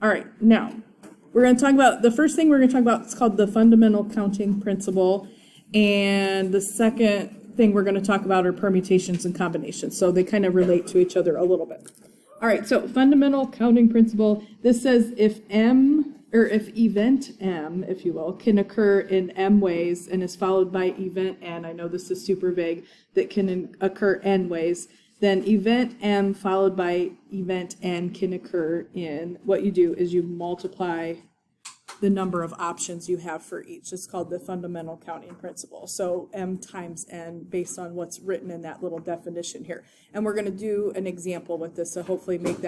All right, now, we're going to talk about, the first thing we're going to talk about is called the fundamental counting principle. And the second thing we're going to talk about are permutations and combinations. So they kind of relate to each other a little bit. All right, so fundamental counting principle. This says if M, or if event M, if you will, can occur in M ways and is followed by event N, I know this is super vague, that can occur N ways, then event M followed by event N can occur in, what you do is you multiply the number of options you have for each. It's called the fundamental counting principle. So M times N based on what's written in that little definition here. And we're going to do an example with this to hopefully make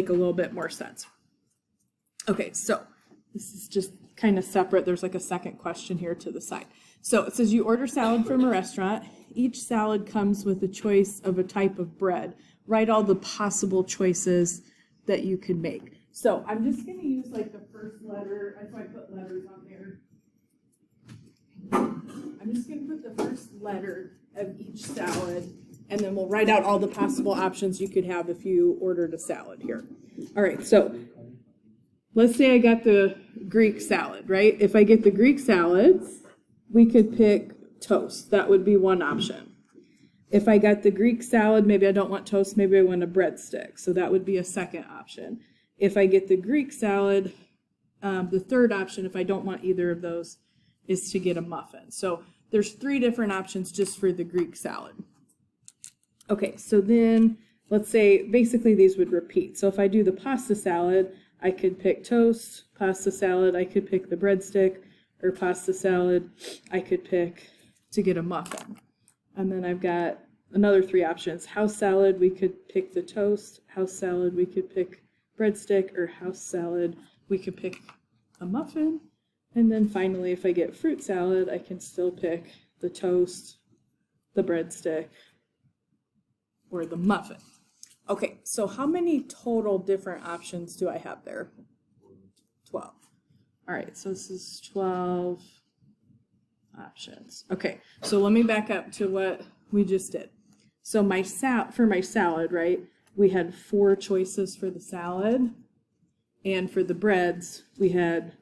a little bit more sense. Okay, so this is just kind of separate. There's like a second question here to the side. So it says you order salad from a restaurant. Each salad comes with a choice of a type of bread. Write all the possible choices that you could make. So I'm just going to use like the first letter. That's why I put letters on there. I'm just going to put the first letter of each salad, and then we'll write out all the possible options you could have if you ordered a salad here. All right, so let's say I got the Greek salad, right? If I get the Greek salads, we could pick toast. That would be one option. If I got the Greek salad, maybe I don't want toast, maybe I want a breadstick. So that would be a second option. If I get the Greek salad, the third option, if I don't want either of those, is to get a muffin. So there's 3 different options just for the Greek salad. Okay, so then let's say basically these would repeat. So if I do the pasta salad, I could pick toast. Pasta salad, I could pick the breadstick. Or pasta salad, I could pick to get a muffin. And then I've got another 3 options. House salad, we could pick the toast. House salad, we could pick breadstick. Or house salad, we could pick a muffin. And then finally, if I get fruit salad, I can still pick the toast, the breadstick, or the muffin. Okay, so how many total different options do I have there? 12. All right, so this is 12 options. Okay, so let me back up to what we just did. So for my salad, right, we had 4 choices for the salad, and for the breads, we had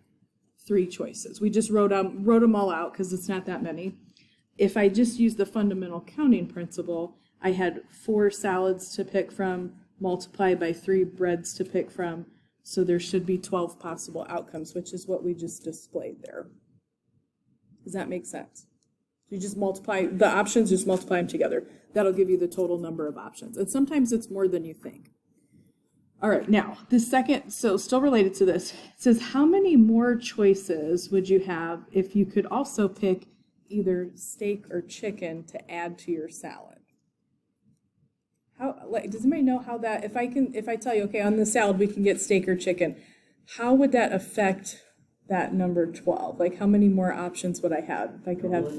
3 choices. We just wrote them all out because it's not that many. If I just use the fundamental counting principle, I had 4 salads to pick from, multiplied by 3 breads to pick from, so there should be 12 possible outcomes, which is what we just displayed there. Does that make sense? You just multiply the options, just multiply them together. That'll give you the total number of options. And sometimes it's more than you think. All right, now, the second, so still related to this, it says how many more choices would you have if you could also pick either steak or chicken to add to your salad? How, like, does anybody know how that, if I tell you, okay, on the salad we can get steak or chicken, how would that affect that number 12? Like, how many more options would I have if I could have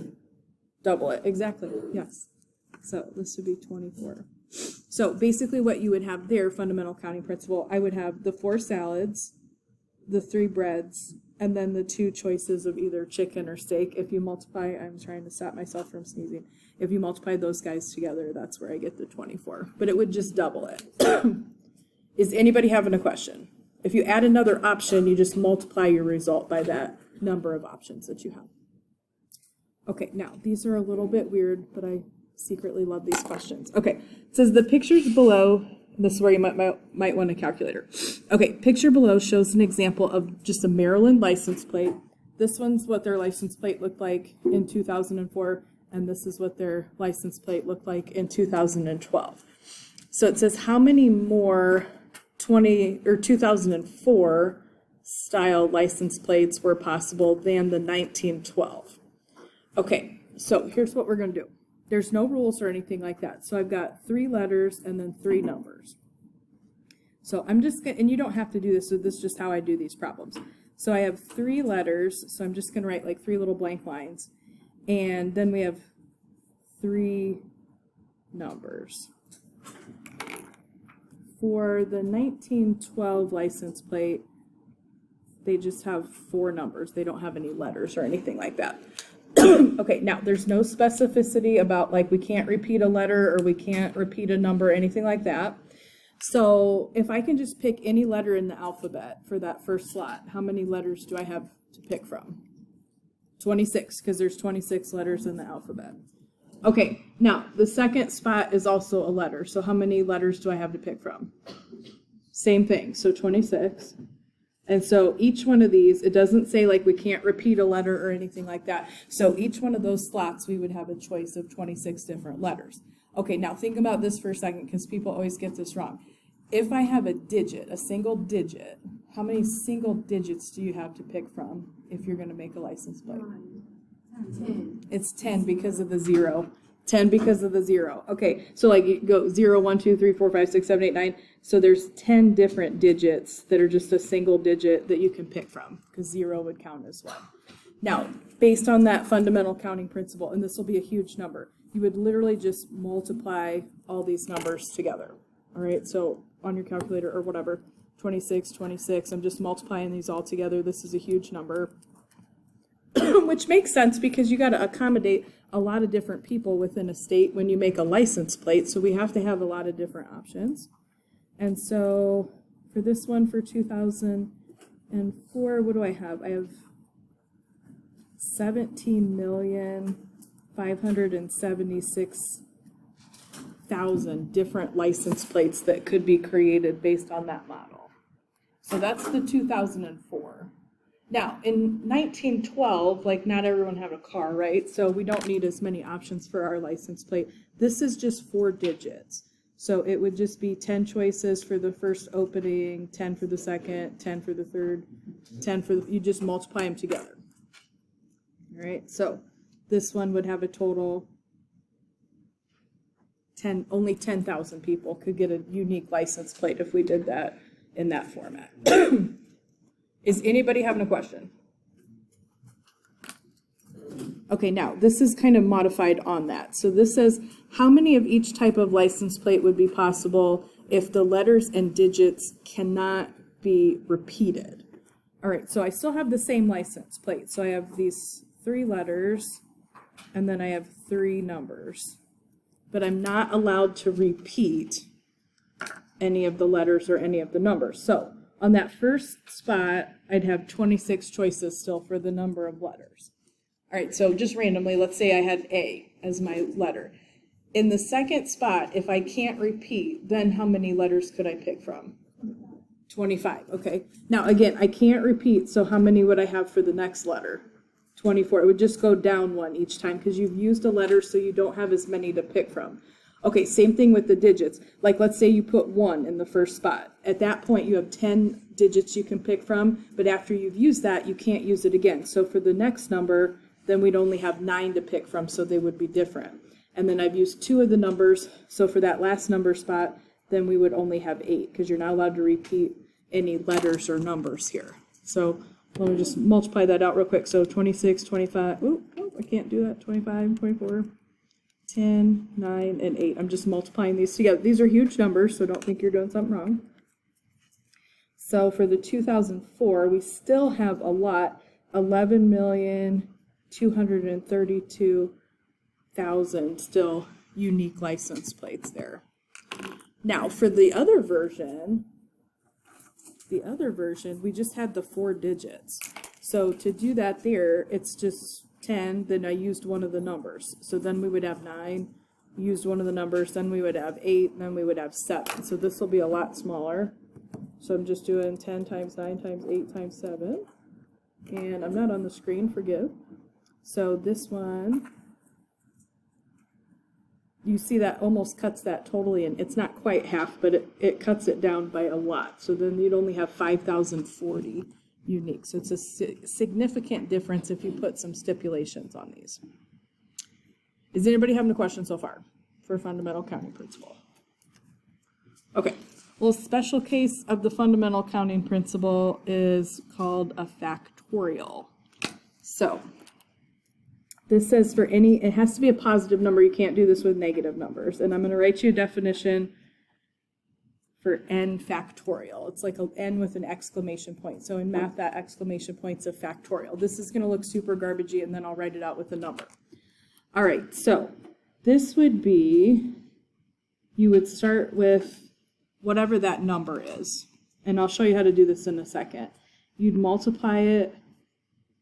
double it? Exactly, yes. So this would be 24. So basically what you would have there, fundamental counting principle, I would have the 4 salads, the 3 breads, and then the 2 choices of either chicken or steak. If you multiply, I'm trying to stop myself from sneezing. If you multiply those guys together, that's where I get the 24. But it would just double it. Is anybody having a question? If you add another option, you just multiply your result by that number of options that you have. Okay, now these are a little bit weird, but I secretly love these questions. Okay, it says the pictures below, this is where you might want a calculator. Okay, picture below shows an example of just a Maryland license plate. This one's what their license plate looked like in 2004, and this is what their license plate looked like in 2012. So it says how many more 2004 style license plates were possible than the 1912. Okay, so here's what we're going to do. There's no rules or anything like that. So I've got 3 letters and then 3 numbers. So I'm just going to, and you don't have to do this, so this is just how I do these problems. So I have 3 letters, so I'm just going to write like 3 little blank lines. And then we have 3 numbers. For the 1912 license plate, they just have 4 numbers. They don't have any letters or anything like that. Okay, now there's no specificity about like we can't repeat a letter or we can't repeat a number or anything like that. So if I can just pick any letter in the alphabet for that first slot, how many letters do I have to pick from? 26, because there's 26 letters in the alphabet. Okay, now the second spot is also a letter. So how many letters do I have to pick from? Same thing, so 26. And so each one of these, it doesn't say like we can't repeat a letter or anything like that. So each one of those slots, we would have a choice of 26 different letters. Okay, now think about this for a second because people always get this wrong. If I have a digit, a single digit, how many single digits do you have to pick from if you're going to make a license plate? 10. It's 10 because of the 0. 10 because of the 0. Okay, so like you go 0, 1, 2, 3, 4, 5, 6, 7, 8, 9. So there's 10 different digits that are just a single digit that you can pick from because 0 would count as one. Now, based on that fundamental counting principle, and this will be a huge number, you would literally just multiply all these numbers together. All right, so on your calculator or whatever, 26, 26, I'm just multiplying these all together. This is a huge number, which makes sense because you got to accommodate a lot of different people within a state when you make a license plate, so we have to have a lot of different options. And so for this one for 2004, what do I have? I have 17,576,000 different license plates that could be created based on that model. So that's the 2004. Now, in 1912, like not everyone had a car, right? So we don't need as many options for our license plate. This is just 4 digits. So it would just be 10 choices for the first opening, 10 for the second, 10 for the third, 10 for the, you just multiply them together. All right, so this one would have a total 10, only 10,000 people could get a unique license plate if we did that in that format. Is anybody having a question? Okay, now this is kind of modified on that. So this says how many of each type of license plate would be possible if the letters and digits cannot be repeated. All right, so I still have the same license plate. So I have these 3 letters and then I have 3 numbers, but I'm not allowed to repeat any of the letters or any of the numbers. So on that first spot, I'd have 26 choices still for the number of letters. All right, so just randomly, let's say I had A as my letter. In the second spot, if I can't repeat, then how many letters could I pick from? 25, okay. Now again, I can't repeat, so how many would I have for the next letter? 24, it would just go down 1 each time because you've used a letter so you don't have as many to pick from. Okay, same thing with the digits. Like let's say you put 1 in the first spot. At that point you have 10 digits you can pick from, but after you've used that, you can't use it again. So for the next number, then we'd only have 9 to pick from, so they would be different. And then I've used 2 of the numbers, so for that last number spot, then we would only have 8, because you're not allowed to repeat any letters or numbers here. So let me just multiply that out real quick. So 26, 25, oh, I can't do that, 25, 24, 10, 9, and 8. I'm just multiplying these together. These are huge numbers, so don't think you're doing something wrong. So for the 2004, we still have a lot, 11,232,000 still unique license plates there. Now for the other version, we just had the 4 digits. So to do that there, it's just 10, then I used one of the numbers. So then we would have 9, used one of the numbers, then we would have 8, and then we would have 7. So this will be a lot smaller. So I'm just doing 10 times 9 times 8 times 7. And I'm not on the screen, forgive. So this one, you see that almost cuts that totally in. It's not quite half, but it cuts it down by a lot. So then you'd only have 5,040 unique. So it's a significant difference if you put some stipulations on these. Is anybody having a question so far for fundamental counting principle? Okay. Well, special case of the fundamental counting principle is called a factorial. So this says for any, it has to be a positive number. You can't do this with negative numbers. And I'm going to write you a definition for n factorial. It's like an n with an exclamation point. So in math, that exclamation point's a factorial. This is going to look super garbagey, and then I'll write it out with a number. All right, so this would be, you would start with whatever that number is, and I'll show you how to do this in a second, you'd multiply it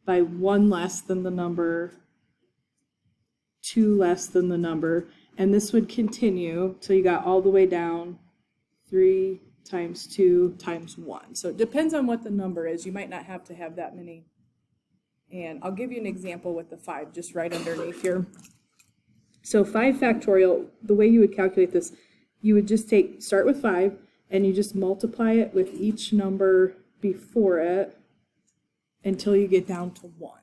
by 1 less than the number, 2 less than the number, and this would continue till you got all the way down 3 times 2 times 1. So it depends on what the number is. You might not have to have that many. And I'll give you an example with the 5 just right underneath here. So 5 factorial, the way you would calculate this, you would just start with 5 and you just multiply it with each number before it until you get down to 1.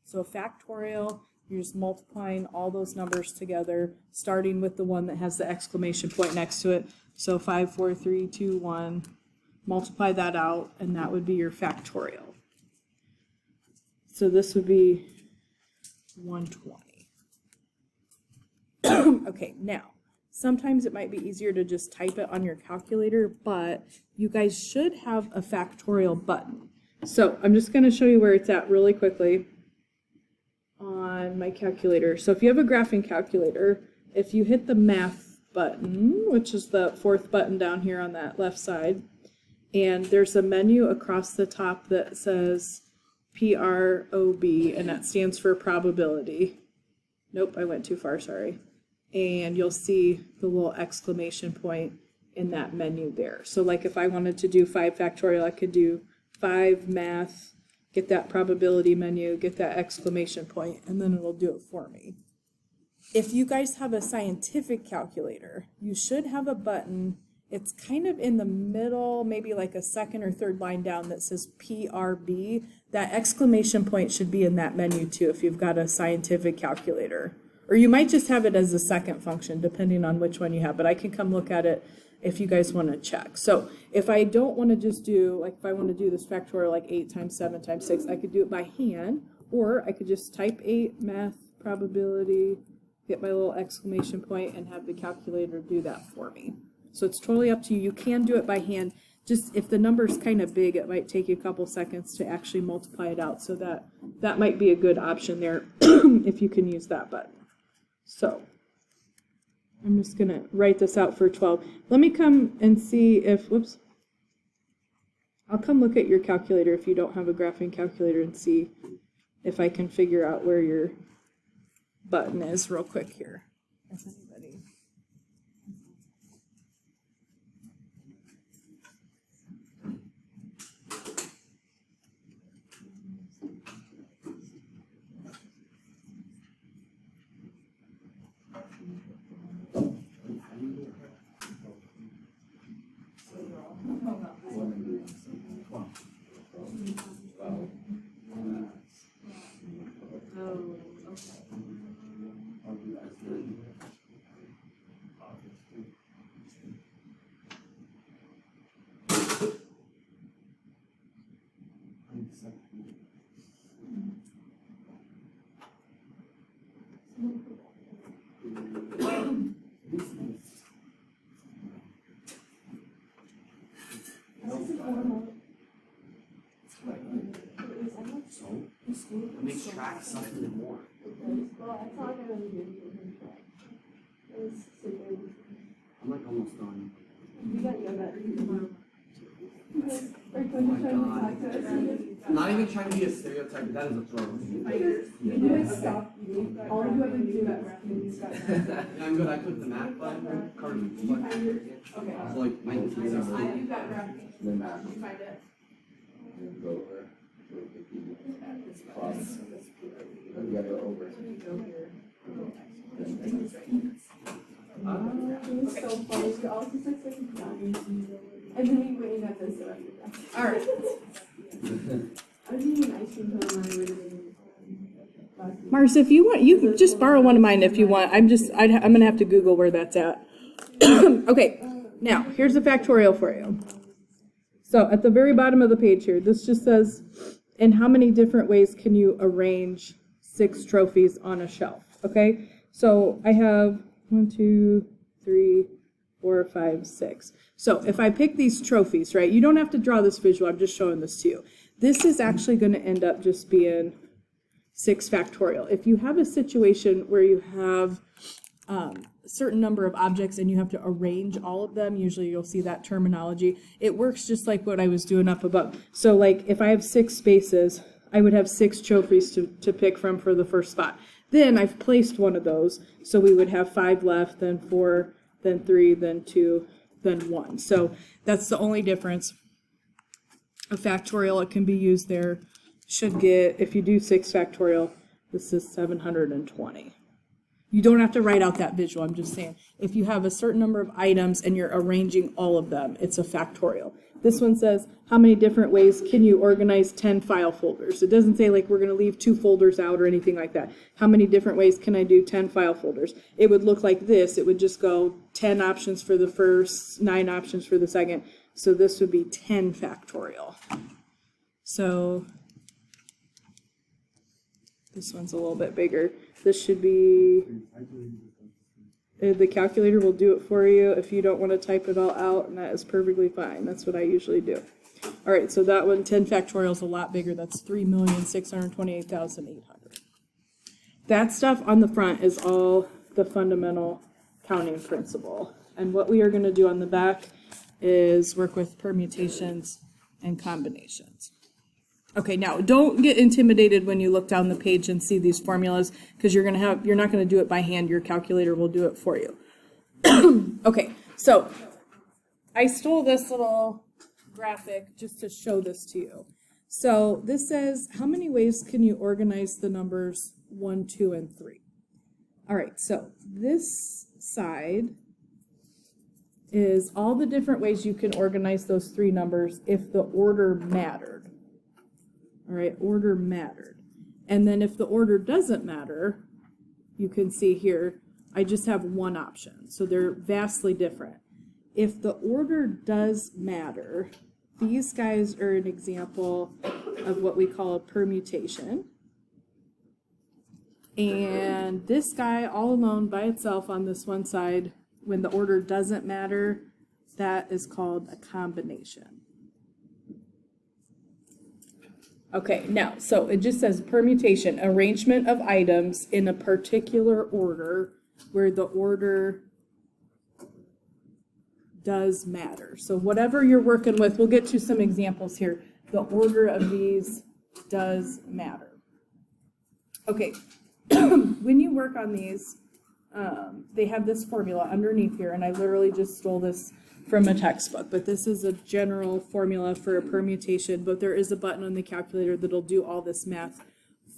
So factorial, you're just multiplying all those numbers together, starting with the one that has the exclamation point next to it. So 5, 4, 3, 2, 1, multiply that out, and that would be your factorial. So this would be 120. Okay, now, sometimes it might be easier to just type it on your calculator, but you guys should have a factorial button. So I'm just going to show you where it's at really quickly on my calculator. So if you have a graphing calculator, if you hit the math button, which is the 4th button down here on that left side, and there's a menu across the top that says PROB, and that stands for probability. Nope, I went too far, sorry. And you'll see the little exclamation point in that menu there. So like if I wanted to do 5 factorial, I could do 5 math, get that probability menu, get that exclamation point, and then it'll do it for me. If you guys have a scientific calculator, you should have a button. It's kind of in the middle, maybe like a 2nd or 3rd line down that says PRB. That exclamation point should be in that menu too if you've got a scientific calculator. Or you might just have it as a 2nd function depending on which one you have, but I can come look at it if you guys want to check. So if I don't want to just do, like if I want to do this factorial like 8 times 7 times 6, I could do it by hand, or I could just type 8 math probability, get my little exclamation point, and have the calculator do that for me. So it's totally up to you. You can do it by hand. Just if the number's kind of big, it might take you a couple seconds to actually multiply it out. So that might be a good option there if you can use that button. So I'm just going to write this out for 12. Let me come and see if, whoops. I'll come look at your calculator if you don't have a graphing calculator and see if I can figure out where your button is real quick here. If anybody. It makes track something more. I'm like almost done. Oh my god. Not even trying to be a stereotype, but that is a throw. I'm good. I clicked the math button. Okay. I was like 19. You've got graphing. You find it. And then we went at this. All right. I was eating ice cream cone when I would have been. Mars, if you want, you can just borrow one of mine if you want. I'm going to have to Google where that's at. Okay, now here's a factorial for you. So at the very bottom of the page here, this just says, in how many different ways can you arrange 6 trophies on a shelf? Okay, so I have 1, 2, 3, 4, 5, 6. So if I pick these trophies, right, you don't have to draw this visual, I'm just showing this to you. This is actually going to end up just being 6 factorial. If you have a situation where you have certain number of objects and you have to arrange all of them, usually you'll see that terminology. It works just like what I was doing up above. So like if I have 6 spaces, I would have 6 trophies to pick from for the first spot. Then I've placed one of those, so we would have 5 left, then 4, then 3, then 2, then 1. So that's the only difference. A factorial, it can be used there. Should get, if you do 6 factorial, this is 720. You don't have to write out that visual, I'm just saying. If you have a certain number of items and you're arranging all of them, it's a factorial. This one says, how many different ways can you organize 10 file folders? It doesn't say like we're going to leave 2 folders out or anything like that. How many different ways can I do 10 file folders? It would look like this. It would just go 10 options for the first, 9 options for the second. So this would be 10 factorial. So this one's a little bit bigger. This should be, the calculator will do it for you if you don't want to type it all out, and that is perfectly fine. That's what I usually do. All right, so that one, 10 factorial is a lot bigger. That's 3,628,800. That stuff on the front is all the fundamental counting principle. And what we are going to do on the back is work with permutations and combinations. Okay, now don't get intimidated when you look down the page and see these formulas, because you're not going to do it by hand. Your calculator will do it for you. Okay, so I stole this little graphic just to show this to you. So this says, how many ways can you organize the numbers 1, 2, and 3? All right, so this side is all the different ways you can organize those 3 numbers if the order mattered. All right, order mattered. And then if the order doesn't matter, you can see here, I just have one option. So they're vastly different. If the order does matter, these guys are an example of what we call a permutation. And this guy all alone by itself on this one side, when the order doesn't matter, that is called a combination. Okay, now, so it just says permutation, arrangement of items in a particular order where the order does matter. So whatever you're working with, we'll get to some examples here. The order of these does matter. Okay, when you work on these, they have this formula underneath here, and I literally just stole this from a textbook, but this is a general formula for a permutation, but there is a button on the calculator that'll do all this math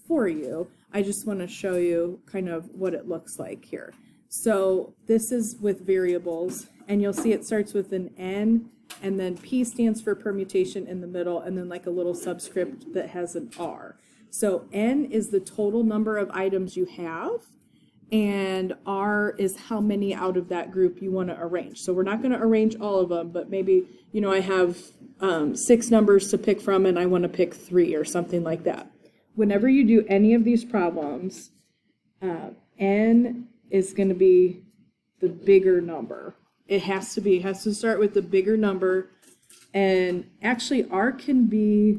for you. I just want to show you kind of what it looks like here. So this is with variables, and you'll see it starts with an N, and then P stands for permutation in the middle, and then like a little subscript that has an R. So N is the total number of items you have, and R is how many out of that group you want to arrange. So we're not going to arrange all of them, but maybe, you know, I have 6 numbers to pick from and I want to pick 3 or something like that. Whenever you do any of these problems, N is going to be the bigger number. It has to start with the bigger number, and actually R can be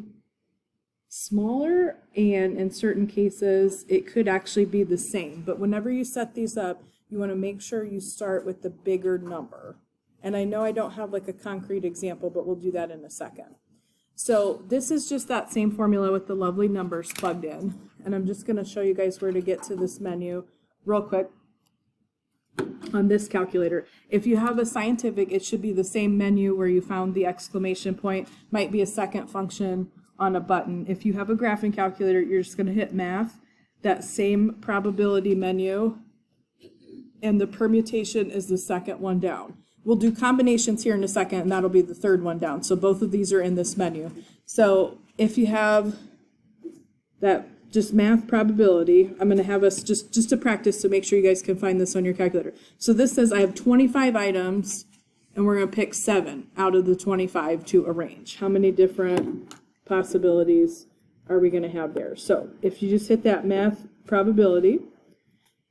smaller, and in certain cases it could actually be the same. But whenever you set these up, you want to make sure you start with the bigger number. And I know I don't have like a concrete example, but we'll do that in a second. So this is just that same formula with the lovely numbers plugged in, and I'm just going to show you guys where to get to this menu real quick on this calculator. If you have a scientific, it should be the same menu where you found the exclamation point, might be a second function on a button. If you have a graphing calculator, you're just going to hit math, that same probability menu, and the permutation is the second one down. We'll do combinations here in a second, and that'll be the third one down. So both of these are in this menu. So if you have that just math probability, I'm going to have us just to practice to make sure you guys can find this on your calculator. So this says I have 25 items, and we're going to pick 7 out of the 25 to arrange. How many different possibilities are we going to have there? So if you just hit that math probability.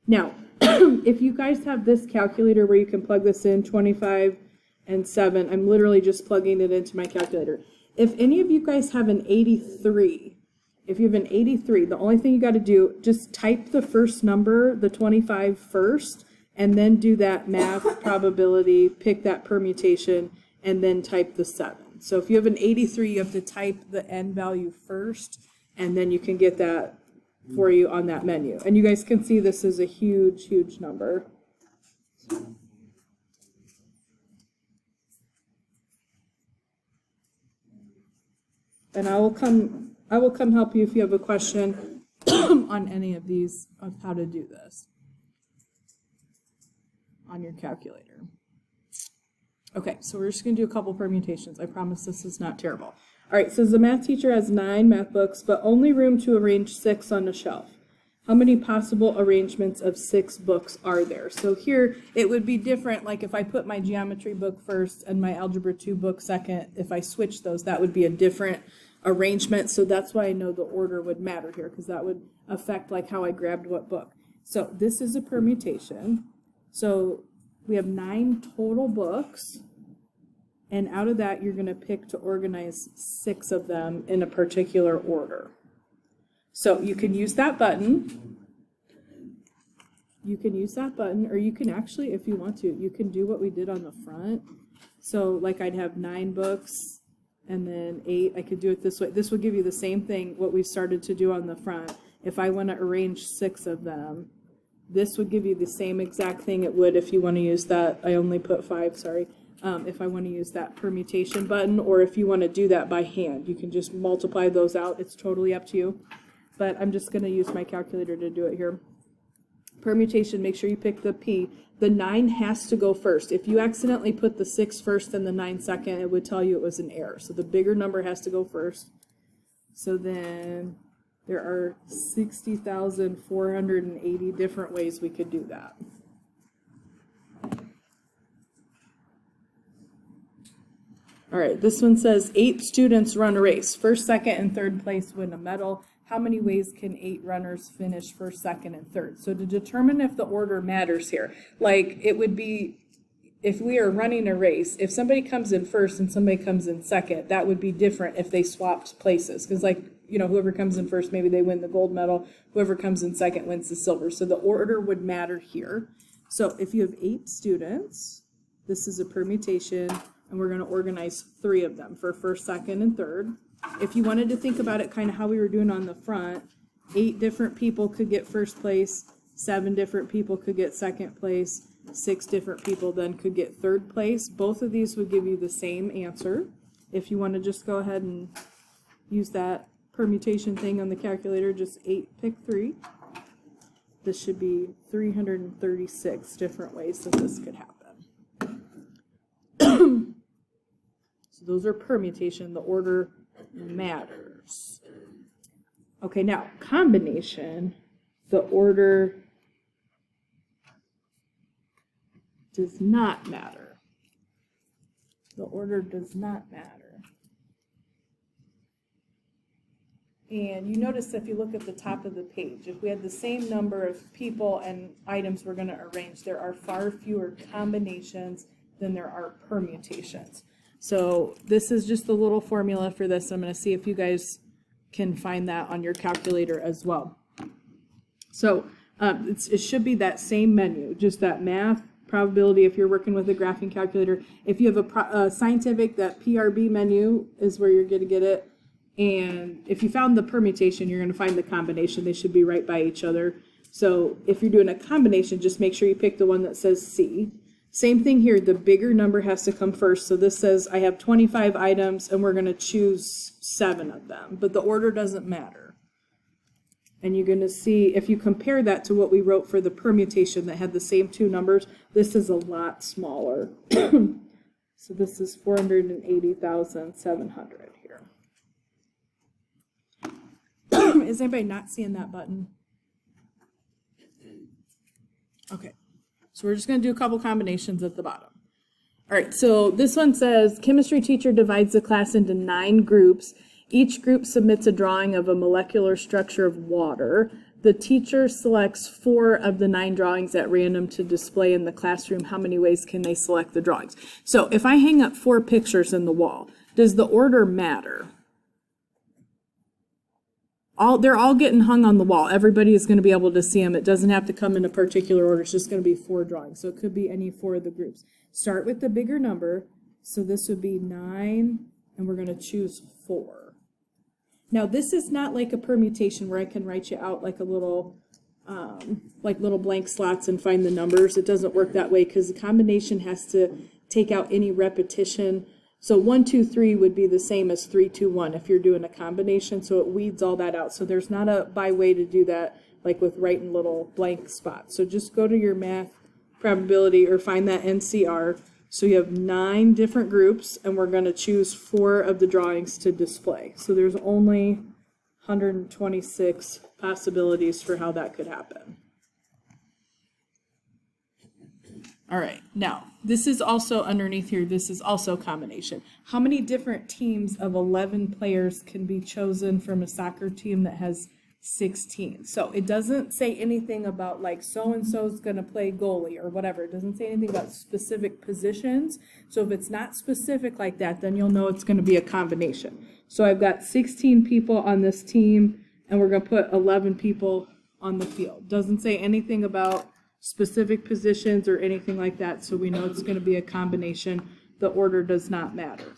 Now, if you guys have this calculator where you can plug this in, 25 and 7, I'm literally just plugging it into my calculator. If any of you guys have an 83, if you have an 83, the only thing you got to do, just type the first number, the 25 first, and then do that math probability, pick that permutation, and then type the 7. So if you have an 83, you have to type the n value first, and then you can get that for you on that menu. And you guys can see this is a huge, huge number. And I will come help you if you have a question on any of these of how to do this on your calculator. Okay, so we're just going to do a couple permutations. I promise this is not terrible. All right, says the math teacher has 9 math books, but only room to arrange 6 on the shelf. How many possible arrangements of 6 books are there? So here, it would be different, like if I put my geometry book first and my algebra 2 book second, if I switch those, that would be a different arrangement. So that's why I know the order would matter here, because that would affect like how I grabbed what book. So this is a permutation. So we have 9 total books, and out of that, you're going to pick to organize 6 of them in a particular order. So you can use that button. You can use that button, or you can actually, if you want to, you can do what we did on the front. So like I'd have 9 books and then 8. I could do it this way. This will give you the same thing, what we started to do on the front. If I want to arrange 6 of them, this would give you the same exact thing it would if you want to use that. I only put 5, sorry. If I want to use that permutation button, or if you want to do that by hand, you can just multiply those out. It's totally up to you. But I'm just going to use my calculator to do it here. Permutation, make sure you pick the P. The 9 has to go first. If you accidentally put the 6 first and the 9 second, it would tell you it was an error. So the bigger number has to go first. So then there are 60,480 different ways we could do that. All right, this one says 8 students run a race. First, second, and third place win a medal. How many ways can 8 runners finish first, second, and third? So to determine if the order matters here, like it would be if we are running a race, if somebody comes in first and somebody comes in second, that would be different if they swapped places. Because like, you know, whoever comes in first, maybe they win the gold medal. Whoever comes in second wins the silver. So the order would matter here. So if you have 8 students, this is a permutation, and we're going to organize 3 of them for first, second, and third. If you wanted to think about it kind of how we were doing on the front, 8 different people could get first place, 7 different people could get second place, 6 different people then could get third place. Both of these would give you the same answer. If you want to just go ahead and use that permutation thing on the calculator, just 8, pick 3. This should be 336 different ways that this could happen. So those are permutation. The order matters. Okay, now combination, the order does not matter. The order does not matter. And you notice if you look at the top of the page, if we had the same number of people and items we're going to arrange, there are far fewer combinations than there are permutations. So this is just a little formula for this. I'm going to see if you guys can find that on your calculator as well. So it should be that same menu, just that math, probability if you're working with a graphing calculator. If you have a scientific, that PRB menu is where you're going to get it. And if you found the permutation, you're going to find the combination. They should be right by each other. So if you're doing a combination, just make sure you pick the one that says C. Same thing here, the bigger number has to come first. So this says I have 25 items and we're going to choose 7 of them, but the order doesn't matter. And you're going to see, if you compare that to what we wrote for the permutation that had the same 2 numbers, this is a lot smaller. So this is 480,700 here. Is anybody not seeing that button? Okay. So we're just going to do a couple combinations at the bottom. All right, so this one says, chemistry teacher divides the class into 9 groups. Each group submits a drawing of a molecular structure of water. The teacher selects 4 of the 9 drawings at random to display in the classroom. How many ways can they select the drawings? So if I hang up 4 pictures in the wall, does the order matter? they're all getting hung on the wall. Everybody is going to be able to see them. It doesn't have to come in a particular order. It's just going to be 4 drawings. So it could be any 4 of the groups. Start with the bigger number. So this would be 9, and we're going to choose 4. Now this is not like a permutation where I can write you out like a little, like little blank slots and find the numbers. It doesn't work that way because the combination has to take out any repetition. So 1, 2, 3 would be the same as 3, 2, 1 if you're doing a combination. So it weeds all that out. So there's not a by way to do that like with writing little blank spots. So just go to your math probability or find that NCR. So you have 9 different groups, and we're going to choose 4 of the drawings to display. So there's only 126 possibilities for how that could happen. All right, now this is also underneath here. This is also combination. How many different teams of 11 players can be chosen from a soccer team that has 16? So it doesn't say anything about like so-and-so is going to play goalie or whatever. It doesn't say anything about specific positions. So if it's not specific like that, then you'll know it's going to be a combination. So I've got 16 people on this team, and we're going to put 11 people on the field. Doesn't say anything about specific positions or anything like that, so we know it's going to be a combination. The order does not matter.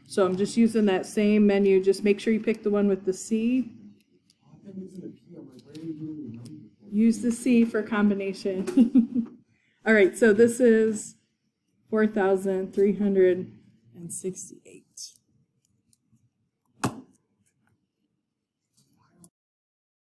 So I'm just using that same menu. Just make sure you pick the one with the C. Use the C for combination. All right, so this is 4,368.